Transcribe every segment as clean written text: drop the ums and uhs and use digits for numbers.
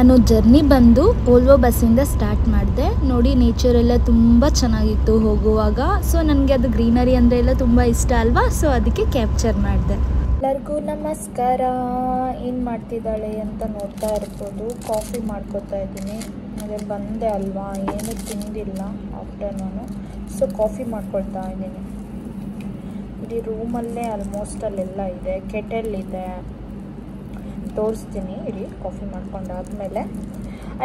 ನಾನು ಜರ್ನಿ ಬಂದು Volvo ಬಸ್ಸಿಂದ start ಮಾಡಿದೆ ನೋಡಿ. ನೇಚರ್ ಎಲ್ಲ ತುಂಬ ಚೆನ್ನಾಗಿತ್ತು ಹೋಗುವಾಗ. ಸೊ ನನಗೆ ಅದು ಗ್ರೀನರಿ ಅಂದರೆ ಎಲ್ಲ ತುಂಬ ಇಷ್ಟ ಅಲ್ವಾ, ಸೊ ಅದಕ್ಕೆ ಕ್ಯಾಪ್ಚರ್ ಮಾಡಿದೆ. ಎಲ್ಲರಿಗೂ ನಮಸ್ಕಾರ. ಏನು ಮಾಡ್ತಿದ್ದಾಳೆ ಅಂತ ನೋಡ್ತಾ ಇರ್ಬೋದು. ಕಾಫಿ ಮಾಡ್ಕೊತಾ ಇದ್ದೀನಿ. ಅದೇ ಬಂದೆ ಅಲ್ವಾ, ಏನು ತಿಂದಿಲ್ಲ ಆಫ್ಟರ್ನೂನು, ಸೊ ಕಾಫಿ ಮಾಡ್ಕೊಳ್ತಾ ಇದ್ದೀನಿ. ಇಡೀ ರೂಮಲ್ಲೇ ಆಲ್ಮೋಸ್ಟ್ ಅಲ್ಲೆಲ್ಲ ಇದೆ. ಕೆಟಲ್ ಇದೆ, ತೋರಿಸ್ತೀನಿ ಇರಿ ಕಾಫಿ ಮಾಡ್ಕೊಂಡಾದ್ಮೇಲೆ.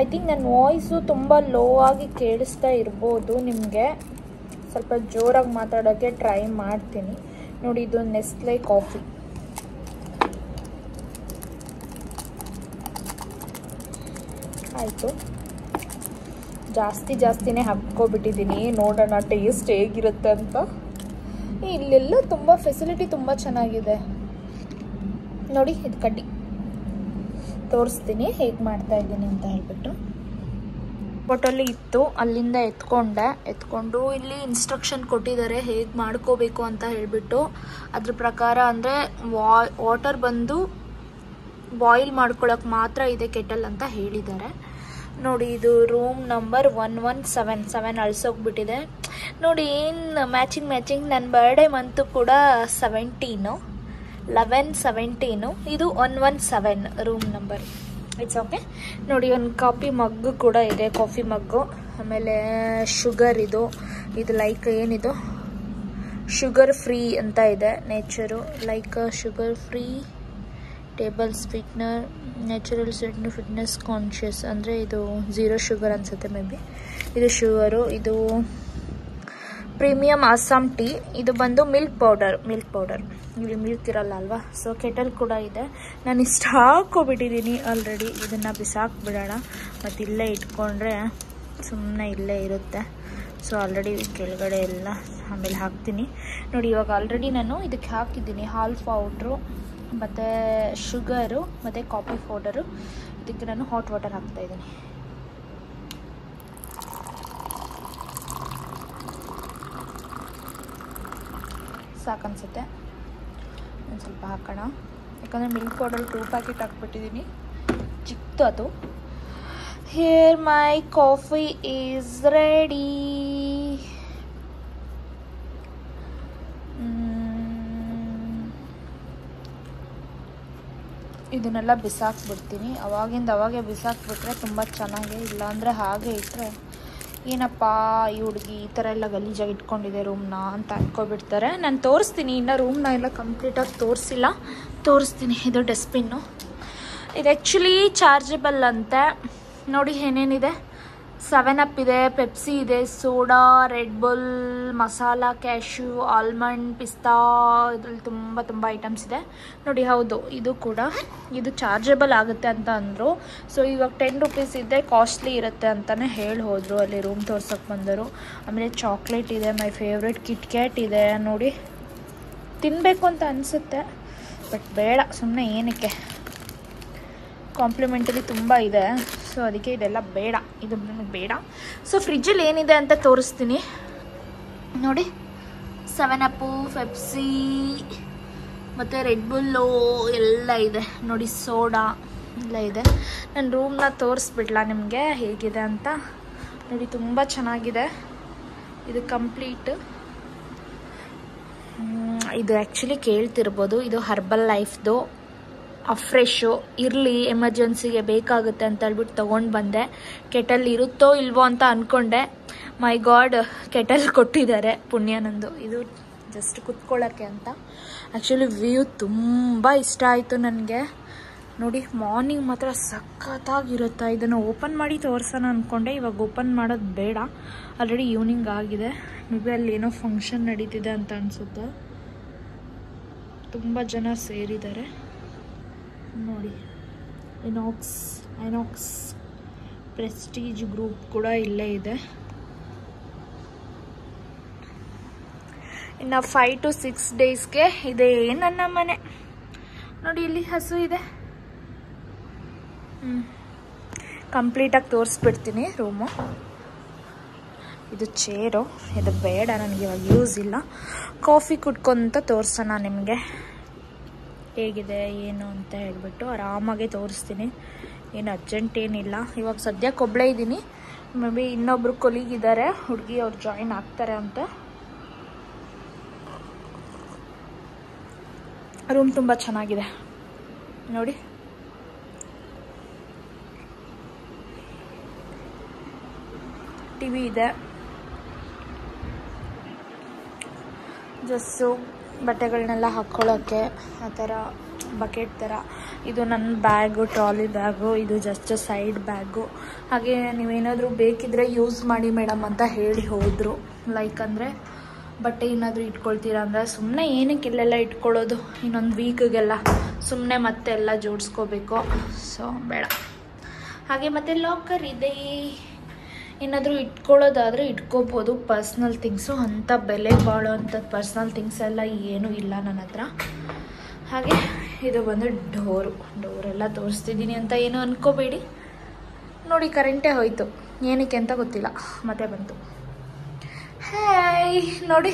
ಐ ಥಿಂಕ್ ನನ್ನ ವಾಯ್ಸು ತುಂಬ ಲೋ ಆಗಿ ಕೇಳಿಸ್ತಾ ಇರ್ಬೋದು ನಿಮಗೆ. ಸ್ವಲ್ಪ ಜೋರಾಗಿ ಮಾತಾಡೋಕ್ಕೆ ಟ್ರೈ ಮಾಡ್ತೀನಿ. ನೋಡಿ, ಇದು ನೆಸ್ಲೆ ಕಾಫಿ. ಆಯಿತು, ಜಾಸ್ತಿನೇ ಹಾಕ್ಕೊಬಿಟ್ಟಿದ್ದೀನಿ. ನೋಡೋಣ ಟೇಸ್ಟ್ ಹೇಗಿರುತ್ತೆ ಅಂತ. ಇಲ್ಲೆಲ್ಲ ತುಂಬ ಫೆಸಿಲಿಟಿ ತುಂಬ ಚೆನ್ನಾಗಿದೆ ನೋಡಿ. ಇದು ಕಡ್ಡಿ ತೋರಿಸ್ತೀನಿ ಹೇಗೆ ಮಾಡ್ತಾ ಇದ್ದೀನಿ ಅಂತ ಹೇಳ್ಬಿಟ್ಟು. ಫೋಟೋಲ್ಲಿ ಇತ್ತು, ಅಲ್ಲಿಂದ ಎತ್ಕೊಂಡು ಇಲ್ಲಿ ಇನ್ಸ್ಟ್ರಕ್ಷನ್ ಕೊಟ್ಟಿದ್ದಾರೆ ಹೇಗೆ ಮಾಡ್ಕೋಬೇಕು ಅಂತ ಹೇಳ್ಬಿಟ್ಟು. ಅದ್ರ ಪ್ರಕಾರ ಅಂದರೆ ವಾಟರ್ ಬಂದು ಬಾಯ್ಲ್ ಮಾಡ್ಕೊಳಕ್ಕೆ ಮಾತ್ರ ಇದೆ ಕೆಟಲ್ ಅಂತ ಹೇಳಿದ್ದಾರೆ ನೋಡಿ. ಇದು ರೂಮ್ ನಂಬರ್ 117 ಅಳಿಸೋಗ್ಬಿಟ್ಟಿದೆ ನೋಡಿ. ಏನು ಮ್ಯಾಚಿಂಗ್ ನನ್ನ ಬರ್ಡೇ ಮಂತು ಕೂಡ 11/17. ಇದು 117 ರೂಮ್ ನಂಬರ್. ಇಟ್ಸ್ ಓಕೆ ನೋಡಿ. ಒಂದು ಕಾಫಿ ಮಗ್ಗು ಕೂಡ ಇದೆ, ಕಾಫಿ ಮಗ್ಗು. ಆಮೇಲೆ ಶುಗರ್ ಇದು ಲೈಕ್ ಏನಿದು ಶುಗರ್ ಫ್ರೀ ಅಂತ ಇದೆ. Nature like sugar free table sweetener, natural sweetener, fitness conscious ಅಂದರೆ ಇದು 0 ಶುಗರ್ ಅನಿಸುತ್ತೆ ಮೇ ಬಿ. ಇದು ಶುಗರು. ಇದು ಪ್ರೀಮಿಯಂ ಅಸ್ಸಾಂ ಟೀ. ಇದು ಬಂದು ಮಿಲ್ಕ್ ಪೌಡರ್. ಇಲ್ಲಿ ಮಿಲ್ಕ್ ಇರಲ್ಲ ಅಲ್ವಾ. ಸೊ ಕೆಟಲ್ ಕೂಡ ಇದೆ. ನಾನು ಇಷ್ಟು ಹಾಕ್ಕೊಬಿಟ್ಟಿದ್ದೀನಿ ಆಲ್ರೆಡಿ. ಇದನ್ನು ಬಿಸಾಕ್ಬಿಡೋಣ, ಮತ್ತು ಇಲ್ಲೇ ಇಟ್ಕೊಂಡ್ರೆ ಸುಮ್ಮನೆ ಇಲ್ಲೇ ಇರುತ್ತೆ. ಸೊ ಆಲ್ರೆಡಿ ಕೆಳಗಡೆ ಎಲ್ಲ ಆಮೇಲೆ ಹಾಕ್ತೀನಿ ನೋಡಿ. ಇವಾಗ ಆಲ್ರೆಡಿ ನಾನು ಇದಕ್ಕೆ ಹಾಕಿದ್ದೀನಿ ಹಾಲು ಪೌಡ್ರು ಮತ್ತು ಶುಗರು ಮತ್ತು ಕಾಫಿ ಪೌಡರು. ಇದಕ್ಕೆ ನಾನು ಹಾಟ್ ವಾಟರ್ ಹಾಕ್ತಾಯಿದ್ದೀನಿ. ಸಾಕನ್ಸುತ್ತೆ, ಒಂದು ಸ್ವಲ್ಪ ಹಾಕೋಣ. ಯಾಕಂದರೆ ಮಿಲ್ಕ್ ಪೌಡರ್ 2 ಪ್ಯಾಕೆಟ್ ಹಾಕ್ಬಿಟ್ಟಿದ್ದೀನಿ, ಚಿಕ್ಕದು ಅದು. Here my coffee is ready. ಇದನ್ನೆಲ್ಲ ಬಿಸಾಕ್ಬಿಡ್ತೀನಿ. ಅವಾಗೇ ಬಿಸಾಕ್ಬಿಟ್ರೆ ತುಂಬ ಚೆನ್ನಾಗಿ. ಇಲ್ಲಾಂದರೆ ಹಾಗೆ ಇಟ್ಟರೆ ಏನಪ್ಪ ಈ ಹುಡುಗಿ ಈ ಥರ ಎಲ್ಲ ಗಲೀಜಾಗಿ ಇಟ್ಕೊಂಡಿದೆ ರೂಮ್ನ ಅಂತ ಅನ್ಕೊಬಿಡ್ತಾರೆ. ನಾನು ತೋರಿಸ್ತೀನಿ, ಇನ್ನು ರೂಮ್ನ ಎಲ್ಲ ಕಂಪ್ಲೀಟಾಗಿ ತೋರಿಸ್ತೀನಿ. ಇದು ಡಸ್ಟ್ಬಿನ್ನು. ಇದು ಆ್ಯಕ್ಚುಲಿ ಚಾರ್ಜಬಲ್ ಅಂತೆ ನೋಡಿ. ಏನೇನಿದೆ, 7 ಅಪ್ ಇದೆ, ಪೆಪ್ಸಿ ಇದೆ, soda, red bull, masala, cashew, almond, ಪಿಸ್ತಾ, ಇದರಲ್ಲಿ ತುಂಬ ಐಟಮ್ಸ್ ಇದೆ ನೋಡಿ. ಹೌದು, ಇದು ಚಾರ್ಜಬಲ್ ಆಗುತ್ತೆ ಅಂತ ಅಂದರು. ಸೊ ಇವಾಗ 10 ರೂಪೀಸ್ ಇದೆ, ಕಾಸ್ಟ್ಲಿ ಇರುತ್ತೆ ಅಂತಲೇ ಹೋದರು ಅಲ್ಲಿ ರೂಮ್ ತೋರ್ಸೋಕ್ಕೆ ಬಂದರು. ಆಮೇಲೆ ಚಾಕ್ಲೇಟ್ ಇದೆ, ಮೈ ಫೇವ್ರೆಟ್ ಕಿಟ್ ಕ್ಯಾಟ್ ಇದೆ ನೋಡಿ. ತಿನ್ನಬೇಕು ಅಂತ ಅನಿಸುತ್ತೆ, ಬಟ್ ಬೇಡ, ಸುಮ್ಮನೆ ಏನಕ್ಕೆ. ಕಾಂಪ್ಲಿಮೆಂಟರಿ ತುಂಬ ಇದೆ, ಸೊ ಅದಕ್ಕೆ ಇದೆಲ್ಲ ಬೇಡ, ಇದು ನನಗೆ ಬೇಡ. ಸೊ ಫ್ರಿಜ್ಜಲ್ಲಿ ಏನಿದೆ ಅಂತ ತೋರಿಸ್ತೀನಿ ನೋಡಿ. 7 ಅಪ್ಪು, ಪೆಪ್ಸಿ ಮತ್ತು ರೆಡ್ ಬುಲ್ಲು ಎಲ್ಲ ಇದೆ ನೋಡಿ. ಸೋಡಾ ಎಲ್ಲ ಇದೆ. ನನ್ನ ರೂಮ್ನ ತೋರಿಸ್ಬಿಡ್ಲಾ ನಿಮಗೆ ಹೇಗಿದೆ ಅಂತ ನೋಡಿ. ತುಂಬ ಚೆನ್ನಾಗಿದೆ. ಇದು ಕಂಪ್ಲೀಟ್. ಇದು ಆ್ಯಕ್ಚುಲಿ ಕೇಳ್ತಿರ್ಬೋದು, ಇದು ಹರ್ಬಲ್ ಲೈಫ್ದು ಫ್ರೆಶು. ಇರಲಿ, ಎಮರ್ಜೆನ್ಸಿಗೆ ಬೇಕಾಗುತ್ತೆ ಅಂತ ಹೇಳ್ಬಿಟ್ಟು ತೊಗೊಂಡು ಬಂದೆ. ಕೆಟಲ್ ಇರುತ್ತೋ ಇಲ್ವೋ ಅಂತ ಅಂದ್ಕೊಂಡೆ. ಮೈ ಗಾಡ್, ಕೆಟಲ್ ಕೊಟ್ಟಿದ್ದಾರೆ, ಪುಣ್ಯ ನಂದು. ಇದು ಜಸ್ಟ್ ಕುತ್ಕೊಳ್ಳೋಕ್ಕೆ ಅಂತ. ಆ್ಯಕ್ಚುಲಿ ವ್ಯೂ ತುಂಬ ಇಷ್ಟ ಆಯಿತು ನನಗೆ ನೋಡಿ. ಮಾರ್ನಿಂಗ್ ಮಾತ್ರ ಸಖತ್ತಾಗಿರುತ್ತೆ. ಇದನ್ನು ಓಪನ್ ಮಾಡಿ ತೋರಿಸೋಣ ಅಂದ್ಕೊಂಡೆ. ಇವಾಗ ಓಪನ್ ಮಾಡೋದು ಬೇಡ, ಆಲ್ರೆಡಿ ಈವ್ನಿಂಗ್ ಆಗಿದೆ. ಮೇ ಬಿ ಅಲ್ಲಿ ಏನೋ ಫಂಕ್ಷನ್ ನಡೀತಿದೆ ಅಂತ ಅನಿಸುತ್ತೆ. ತುಂಬ ಜನ ಸೇರಿದ್ದಾರೆ ನೋಡಿ. ಐನಾಕ್ಸ್ ಪ್ರೆಸ್ಟೀಜ್ ಗ್ರೂಪ್ ಕೂಡ ಇಲ್ಲೇ ಇದೆ. ಇನ್ನು 5 to 6 ಡೇಸ್ಗೆ ಇದೆ ನನ್ನ ಮನೆ ನೋಡಿ. ಇಲ್ಲಿ ಹಸು ಇದೆ. ಕಂಪ್ಲೀಟಾಗಿ ತೋರಿಸ್ಬಿಡ್ತೀನಿ ರೂಮು. ಇದು ಚೇರು, ಇದು ಬೇಡ ನನಗೆ, ಇವಾಗ ಯೂಸ್ ಇಲ್ಲ. ಕಾಫಿ ಕುಡ್ಕೊಂತ ತೋರಿಸೋಣ ನಿಮಗೆ ಹೇಗಿದೆ ಏನು ಅಂತ ಹೇಳ್ಬಿಟ್ಟು ಆರಾಮಾಗಿ ತೋರಿಸ್ತೀನಿ. ಏನು ಅರ್ಜೆಂಟ್ ಏನಿಲ್ಲ. ಇವಾಗ ಸದ್ಯಕ್ಕೆ ಒಬ್ಬಳೇ ಇದ್ದೀನಿ. ಮೇ ಬಿ ಇನ್ನೊಬ್ರು ಕೊಲೀಗ್ ಇದ್ದಾರೆ ಹುಡುಗಿ, ಅವ್ರು ಜಾಯಿನ್ ಆಗ್ತಾರೆ ಅಂತ. ರೂಮ್ ತುಂಬ ಚೆನ್ನಾಗಿದೆ ನೋಡಿ. ಟಿವಿ ಇದೆ, ಜಸ್ಟು ಬಟ್ಟೆಗಳನ್ನೆಲ್ಲ ಹಾಕ್ಕೊಳ್ಳೋಕ್ಕೆ ಆ ಥರ ಬಕೆಟ್ ಥರ. ಇದು ನನ್ನ ಬ್ಯಾಗು, ಟ್ರಾಲಿ ಬ್ಯಾಗು. ಇದು ಜಸ್ಟ್ ಸೈಡ್ ಬ್ಯಾಗು. ಹಾಗೆ ನೀವೇನಾದರೂ ಬೇಕಿದ್ರೆ ಯೂಸ್ ಮಾಡಿ ಮೇಡಮ್ ಅಂತ ಹೇಳಿ ಹೋದರು. ಲೈಕ್ ಅಂದರೆ ಬಟ್ಟೆ ಏನಾದರೂ ಇಟ್ಕೊಳ್ತೀರಾ ಅಂದರೆ ಸುಮ್ಮನೆ ಏನಕ್ಕೆ ಇಲ್ಲೆಲ್ಲ ಇಟ್ಕೊಳ್ಳೋದು, ಇನ್ನೊಂದು ವೀಕ್ಗೆಲ್ಲ ಸುಮ್ಮನೆ ಮತ್ತೆ ಎಲ್ಲ ಜೋಡಿಸ್ಕೋಬೇಕು. ಸೊ ಬೇಡ. ಹಾಗೆ ಮತ್ತು ಲಾಕರ್ ಇದೆ, ಏನಾದರೂ ಇಟ್ಕೊಳ್ಳೋದಾದರೆ ಇಟ್ಕೋಬೋದು ಪರ್ಸ್ನಲ್ ಥಿಂಗ್ಸು. ಅಂಥ ಬೆಲೆ ಬಾಳೋ ಅಂಥದ್ದು ಪರ್ಸ್ನಲ್ ಥಿಂಗ್ಸ್ ಎಲ್ಲ ಏನೂ ಇಲ್ಲ ನನ್ನ ಹತ್ರ. ಹಾಗೆ ಇದು ಬಂದು ಡೋರೆಲ್ಲ ತೋರಿಸ್ತಿದ್ದೀನಿ ಅಂತ ಏನು ಅಂದ್ಕೋಬೇಡಿ. ನೋಡಿ ಕರೆಂಟೇ ಹೋಯಿತು, ಏನಕ್ಕೆ ಅಂತ ಗೊತ್ತಿಲ್ಲ, ಮತ್ತೆ ಬಂತು. ಹಾಯ್ ನೋಡಿ,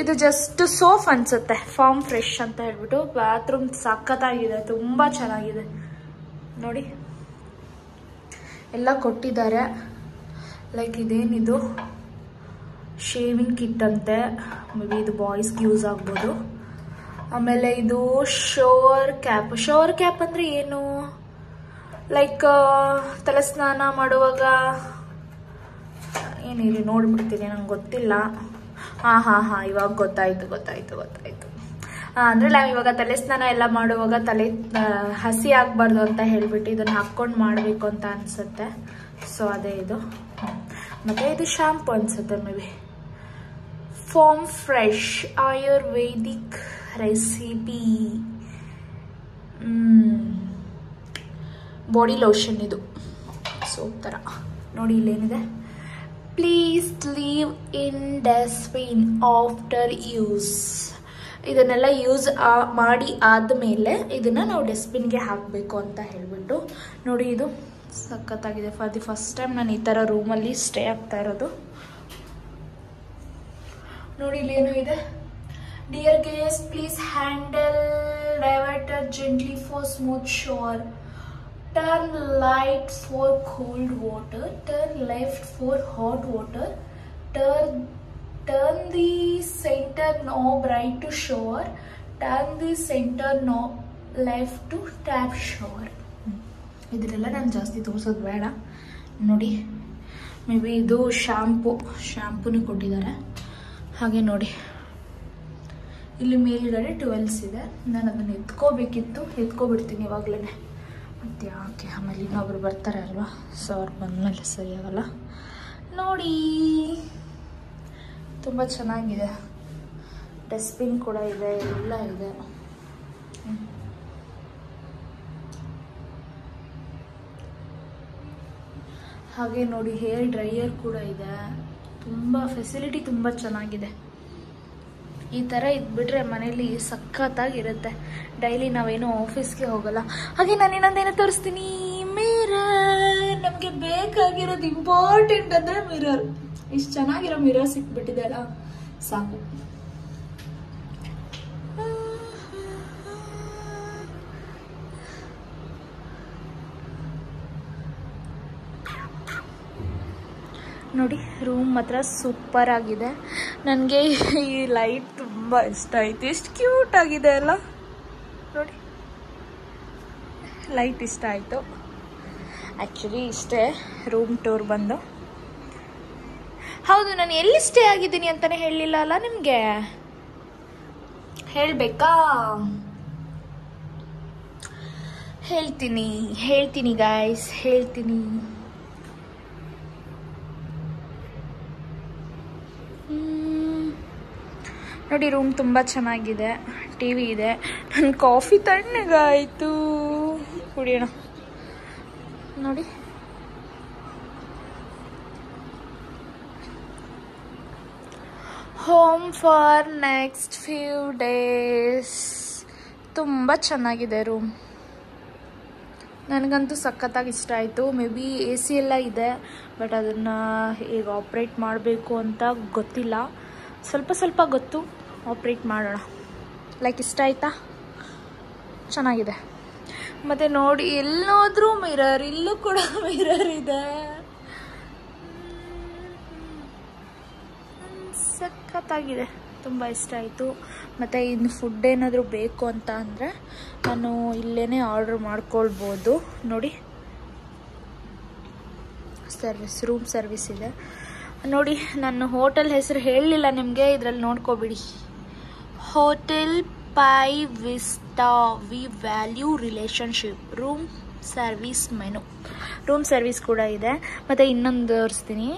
ಇದು ಜಸ್ಟ್ ಸೋಫ್ ಅನಿಸುತ್ತೆ, ಫಾರ್ಮ್ ಫ್ರೆಶ್ ಅಂತ ಹೇಳ್ಬಿಟ್ಟು. ಬಾತ್ರೂಮ್ ಸಖತ್ತಾಗಿದೆ, ತುಂಬ ಚೆನ್ನಾಗಿದೆ ನೋಡಿ. ಎಲ್ಲ ಕೊಟ್ಟಿದ್ದಾರೆ. ಲೈಕ್ ಇದೇನಿದು ಶೇವಿಂಗ್ ಕಿಟ್ ಅಂತೆ, ಮೇ ಬಿ ಇದು ಬಾಯ್ಸ್ಗೆ ಯೂಸ್ ಆಗ್ಬೋದು. ಆಮೇಲೆ ಇದು ಶವರ್ ಕ್ಯಾಪ್ ಅಂದರೆ ಏನು, ಲೈಕ್ ತಲೆ ಸ್ನಾನ ಮಾಡುವಾಗ ಏನಿರಿ ನೋಡ್ಬಿಡ್ತೀನಿ, ನಂಗೆ ಗೊತ್ತಿಲ್ಲ. ಹಾಂ ಇವಾಗ ಗೊತ್ತಾಯ್ತು. ಅಂದರೆ ನಾವು ಇವಾಗ ತಲೆ ಸ್ನಾನ ಎಲ್ಲ ಮಾಡುವಾಗ ತಲೆ ಹಸಿ ಆಗಬಾರ್ದು ಅಂತ ಹೇಳ್ಬಿಟ್ಟು ಇದನ್ನು ಹಾಕ್ಕೊಂಡು ಮಾಡಬೇಕು ಅಂತ ಅನಿಸುತ್ತೆ. ಸೊ ಅದೇ ಇದು. ಮತ್ತು ಇದು ಶಾಂಪು ಅನಿಸುತ್ತೆ, maybe farm fresh ayurvedic recipe body lotion. ಇದು ಸೋಪ್ ಥರ ನೋಡಿ. ಇಲ್ಲೇನಿದೆ, please leave in dustbin after use. ಇದನ್ನೆಲ್ಲ ಯೂಸ್ ಮಾಡಿ ಆದಮೇಲೆ ಇದನ್ನು ನಾವು ಡಸ್ಟ್ಬಿನ್ಗೆ ಹಾಕಬೇಕು ಅಂತ ಹೇಳಿಬಿಟ್ಟು ನೋಡಿ. ಇದು ಸಖತ್ತಾಗಿದೆ. ಫಾರ್ ದಿ ಫಸ್ಟ್ ಟೈಮ್ ನಾನು ಈ ಥರ ರೂಮಲ್ಲಿ ಸ್ಟೇ ಆಗ್ತಾ ಇರೋದು ನೋಡಿ. ಇಲ್ಲೇನು ಇದೆ, dear guest please handle diverter gently for smooth shower. Turn right for cold water, turn left for hot water, turn the center knob right to shower, turn the center knob left to tap shower. ಇದರೆಲ್ಲ ನಾನು ಜಾಸ್ತಿ ತೋರಿಸೋದು ಬೇಡ ನೋಡಿ. May be ಇದು ಶಾಂಪೂನು ಕೊಟ್ಟಿದ್ದಾರೆ. ಹಾಗೆ ನೋಡಿ, ಇಲ್ಲಿ ಮೇಲ್ಗಡೆ 12 ಇದೆ. ನಾನು ಅದನ್ನು ಎತ್ಕೋಬಿಡ್ತೀನಿ ಇವಾಗಲೇ. ಮತ್ತು ಯಾಕೆ ಆಮೇಲೆ ಇನ್ನೊಬ್ರು ಬರ್ತಾರೆ ಅಲ್ವಾ, ಸೊ ಅವ್ರು ಬಂದಮೇಲೆ ಸರಿಯಾಗಲ್ಲ. ನೋಡಿ ತುಂಬ ಚೆನ್ನಾಗಿದೆ. ಡಸ್ಟ್ಬಿನ್ ಕೂಡ ಇದೆ, ಎಲ್ಲ ಇದೆ. ಹಾಗೆ ನೋಡಿ ಹೇರ್ ಡ್ರೈಯರ್ ಕೂಡ ಇದೆ. ತುಂಬ ಫೆಸಿಲಿಟಿ ತುಂಬ ಚೆನ್ನಾಗಿದೆ. ಈ ಥರ ಇದ್ಬಿಟ್ರೆ ಮನೇಲಿ ಸಖತ್ತಾಗಿರುತ್ತೆ. ಡೈಲಿ ನಾವೇನು ಆಫೀಸ್ಗೆ ಹೋಗಲ್ಲ. ಹಾಗೆ ನಾನು ಇನ್ನೊಂದೇನೋ ತೋರಿಸ್ತೀನಿ, ಮಿರರ್. ನಮಗೆ ಬೇಕಾಗಿರೋದು ಇಂಪಾರ್ಟೆಂಟ್ ಅಂದರೆ ಮಿರರ್. ಇಷ್ಟು ಚೆನ್ನಾಗಿರೋ ಮಿರರ್ ಸಿಕ್ಬಿಟ್ಟಿದೆ ಅಲ್ಲ, ಸಾಕು. ನೋಡಿ ರೂಮ್ ಮಾತ್ರ ಸೂಪರ್ ಆಗಿದೆ. ನನಗೆ ಈ ಲೈಟ್ ತುಂಬ ಇಷ್ಟ ಆಯಿತು. ಎಷ್ಟು ಕ್ಯೂಟ್ ಆಗಿದೆ ಅಲ್ಲ ನೋಡಿ. ಲೈಟ್ ಇಷ್ಟ ಆಯಿತು. ಆ್ಯಕ್ಚುಲಿ ಇಷ್ಟೇ ರೂಮ್ ಟೂರ್ ಬಂದು. ಹೌದು, ನಾನು ಎಲ್ಲಿ ಸ್ಟೇ ಆಗಿದ್ದೀನಿ ಅಂತಲೇ ಹೇಳಲಿಲ್ಲ ಅಲ್ಲ ನಿಮಗೆ. ಹೇಳಬೇಕಾ? ಹೇಳ್ತೀನಿ ಗಾಯ್ಸ್, ಹೇಳ್ತೀನಿ. ನೋಡಿ ರೂಮ್ ತುಂಬ ಚೆನ್ನಾಗಿದೆ. ಟಿವಿ ಇದೆ. ನನ್ನ ಕಾಫಿ ತಣ್ಣಗಾಯಿತು, ಕುಡಿಯೋಣ. ನೋಡಿ home for next few days. ತುಂಬ ಚೆನ್ನಾಗಿದೆ ರೂಮ್. ನನಗಂತೂ ಸಖತ್ತಾಗಿ ಇಷ್ಟ ಆಯಿತು. ಮೇ ಬಿ AC ಎಲ್ಲ ಇದೆ, ಬಟ್ ಅದನ್ನು ಹೇಗೆ ಆಪ್ರೇಟ್ ಮಾಡಬೇಕು ಅಂತ ಗೊತ್ತಿಲ್ಲ. ಸ್ವಲ್ಪ ಗೊತ್ತು, ಆಪ್ರೇಟ್ ಮಾಡೋಣ. ಲೈಕ್ ಇಷ್ಟ ಆಯಿತಾ? ಚೆನ್ನಾಗಿದೆ. ಮತ್ತು ನೋಡಿ ಎಲ್ಲೋದ್ರೂ ಮಿರರ್, ಇಲ್ಲೂ ಕೂಡ ಮಿರರ್ ಇದೆ. ಸಖತ್ತಾಗಿದೆ, ತುಂಬ ಇಷ್ಟ ಆಯಿತು. ಮತ್ತು ಇನ್ನು ಫುಡ್ ಏನಾದರೂ ಬೇಕು ಅಂತ ಅಂದರೆ ನಾನು ಇಲ್ಲೇ ಆರ್ಡ್ರ್ ಮಾಡ್ಕೊಳ್ಬೋದು. ನೋಡಿ ರೂಮ್ ಸರ್ವಿಸ್ ಇದೆ ನೋಡಿ. ನಾನು ಹೋಟೆಲ್ ಹೆಸರು ಹೇಳಲಿಲ್ಲ ನಿಮಗೆ, ಇದರಲ್ಲಿ ನೋಡ್ಕೊಬಿಡಿ. Hotel Pai Vista we value relationship room service menu. Room service ಕೂಡ ಇದೆ. ಮತ್ತು ಇನ್ನೊಂದು ತೋರಿಸ್ತೀನಿ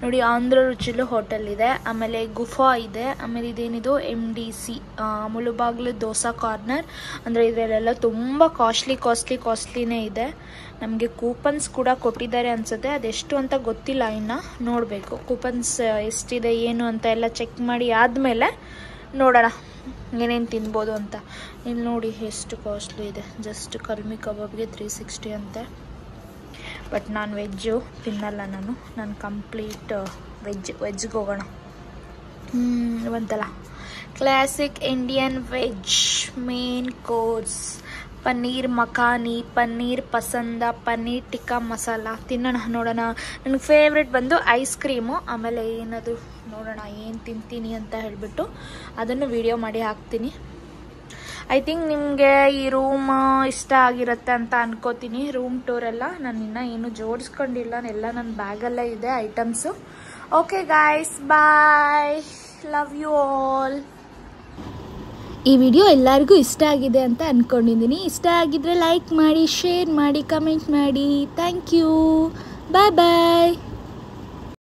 ನೋಡಿ, ಆಂಧ್ರ ರುಚಿಲು ಹೋಟೆಲ್ ಇದೆ, ಆಮೇಲೆ ಗುಫಾ ಇದೆ, ಆಮೇಲೆ ಇದೇನಿದು MDC ಮುಳುಬಾಗ್ಲು ದೋಸಾ ಕಾರ್ನರ್. ಅಂದರೆ ಇದರಲ್ಲೆಲ್ಲ ತುಂಬ ಕಾಸ್ಟ್ಲಿನೇ ಇದೆ. ನಮಗೆ ಕೂಪನ್ಸ್ ಕೂಡ ಕೊಟ್ಟಿದ್ದಾರೆ ಅನಿಸುತ್ತೆ, ಅದೆಷ್ಟು ಅಂತ ಗೊತ್ತಿಲ್ಲ, ಇನ್ನು ನೋಡಬೇಕು ಕೂಪನ್ಸ್ ಎಷ್ಟಿದೆ ಏನು ಅಂತ ಎಲ್ಲ ಚೆಕ್ ಮಾಡಿ ಆದಮೇಲೆ ನೋಡೋಣ ಏನೇನು ತಿನ್ಬೋದು ಅಂತ. ಇಲ್ಲಿ ನೋಡಿ ಎಷ್ಟು ಕಾಸ್ಟ್ಲಿ ಇದೆ. ಜಸ್ಟ್ ಕಲ್ಮಿ ಕಬಾಬ್ಗೆ 360 ಅಂತೆ. ಬಟ್ ನಾನು ವೆಜ್ಜು ತಿನ್ನಲ್ಲ, ನಾನು ಕಂಪ್ಲೀಟ್ ವೆಜ್ಗೆ ಹೋಗೋಣ. ಬಂತಲ್ಲ classic Indian veg main course, paneer makhani, paneer pasanda, paneer tikka masala ತಿನ್ನೋಣ. ನೋಡೋಣ. ನನಗೆ ಫೇವ್ರೆಟ್ ಬಂದು ಐಸ್ ಕ್ರೀಮು. ಆಮೇಲೆ ಏನದು ನೋಡೋಣ ಏನು ತಿಂತೀನಿ ಅಂತ ಹೇಳಿಬಿಟ್ಟು ಅದನ್ನು ವಿಡಿಯೋ ಮಾಡಿ ಹಾಕ್ತೀನಿ. ಐ ಥಿಂಕ್ ನಿಮಗೆ ಈ ರೂಮ್ ಇಷ್ಟ ಆಗಿರುತ್ತೆ ಅಂತ ಅನ್ಕೋತೀನಿ. ರೂಮ್ ಟೂರ್ ಎಲ್ಲ ನಾನು ಇನ್ನೂ ಏನು ಜೋಡಿಸ್ಕೊಂಡಿಲ್ಲ, ಎಲ್ಲ ನನ್ನ ಬ್ಯಾಗಲ್ಲೇ ಇದೆ items. Okay guys, bye, love you all. ಈ ವಿಡಿಯೋ ಎಲ್ಲರಿಗೂ ಇಷ್ಟ ಆಗಿದೆ ಅಂತ ಅಂದ್ಕೊಂಡಿದ್ದೀನಿ. ಇಷ್ಟ ಆಗಿದ್ರೆ ಲೈಕ್ ಮಾಡಿ, ಶೇರ್ ಮಾಡಿ, ಕಮೆಂಟ್ ಮಾಡಿ. Thank you. Bye bye.